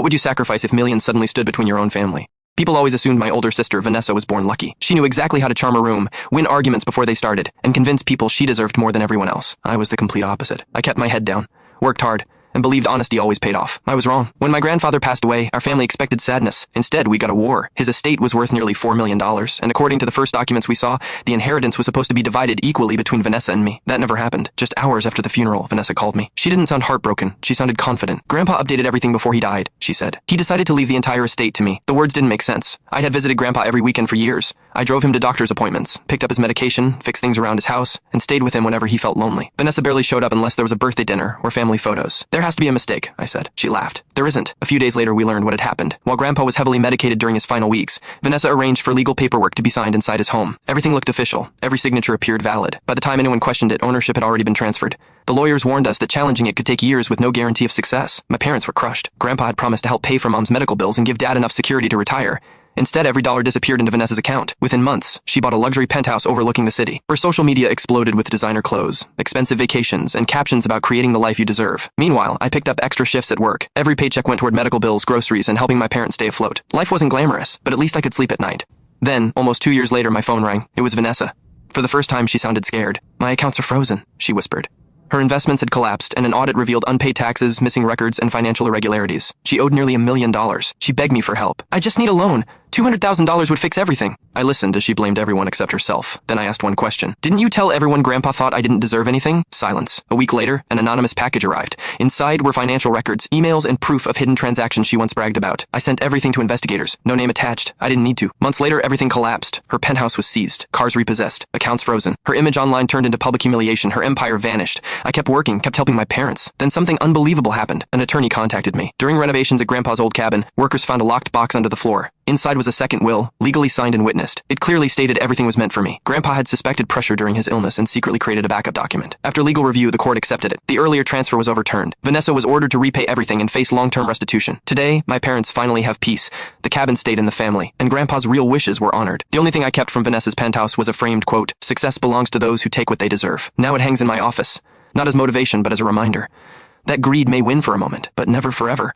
would you sacrifice if millions suddenly stood between your own family? People always assumed my older sister, Vanessa, was born lucky. She knew exactly how to charm a room, win arguments before they started, and convince people she deserved more than everyone else. I was the complete opposite. I kept my head down, worked hard, and believed honesty always paid off. I was wrong. When my grandfather passed away, our family expected sadness. Instead, we got a war. His estate was worth nearly $4 million, and according to the first documents we saw, the inheritance was supposed to be divided equally between Vanessa and me. That never happened. Just hours after the funeral, Vanessa called me. She didn't sound heartbroken. She sounded confident. Grandpa updated everything before he died, she said. He decided to leave the entire estate to me. The words didn't make sense. I had visited Grandpa every weekend for years. I drove him to doctor's appointments, picked up his medication, fixed things around his house, and stayed with him whenever he felt lonely. Vanessa barely showed up unless there was a birthday dinner or family photos. There has to be a mistake, I said. She laughed. There isn't. A few days later, we learned what had happened. While Grandpa was heavily medicated during his final weeks, Vanessa arranged for legal paperwork to be signed inside his home. Everything looked official. Every signature appeared valid. By the time anyone questioned it, ownership had already been transferred. The lawyers warned us that challenging it could take years with no guarantee of success. My parents were crushed. Grandpa had promised to help pay for Mom's medical bills and give Dad enough security to retire. Instead, every dollar disappeared into Vanessa's account. Within months, she bought a luxury penthouse overlooking the city. Her social media exploded with designer clothes, expensive vacations, and captions about creating the life you deserve. Meanwhile, I picked up extra shifts at work. Every paycheck went toward medical bills, groceries, and helping my parents stay afloat. Life wasn't glamorous, but at least I could sleep at night. Then, almost 2 years later, my phone rang. It was Vanessa. For the first time, she sounded scared. "My accounts are frozen," she whispered. Her investments had collapsed, and an audit revealed unpaid taxes, missing records, and financial irregularities. She owed nearly $1 million. She begged me for help. "I just need a loan. $200,000 would fix everything." I listened as she blamed everyone except herself. Then I asked one question. "Didn't you tell everyone Grandpa thought I didn't deserve anything?" Silence. A week later, an anonymous package arrived. Inside were financial records, emails, and proof of hidden transactions she once bragged about. I sent everything to investigators. No name attached. I didn't need to. Months later, everything collapsed. Her penthouse was seized. Cars repossessed. Accounts frozen. Her image online turned into public humiliation. Her empire vanished. I kept working, kept helping my parents. Then something unbelievable happened. An attorney contacted me. During renovations at Grandpa's old cabin, workers found a locked box under the floor. Inside was a second will, legally signed and witnessed. It clearly stated everything was meant for me. Grandpa had suspected pressure during his illness and secretly created a backup document. After legal review, the court accepted it. The earlier transfer was overturned. Vanessa was ordered to repay everything and face long-term restitution. Today, my parents finally have peace. The cabin stayed in the family, and Grandpa's real wishes were honored. The only thing I kept from Vanessa's penthouse was a framed quote, "Success belongs to those who take what they deserve." Now it hangs in my office, not as motivation, but as a reminder that greed may win for a moment, but never forever.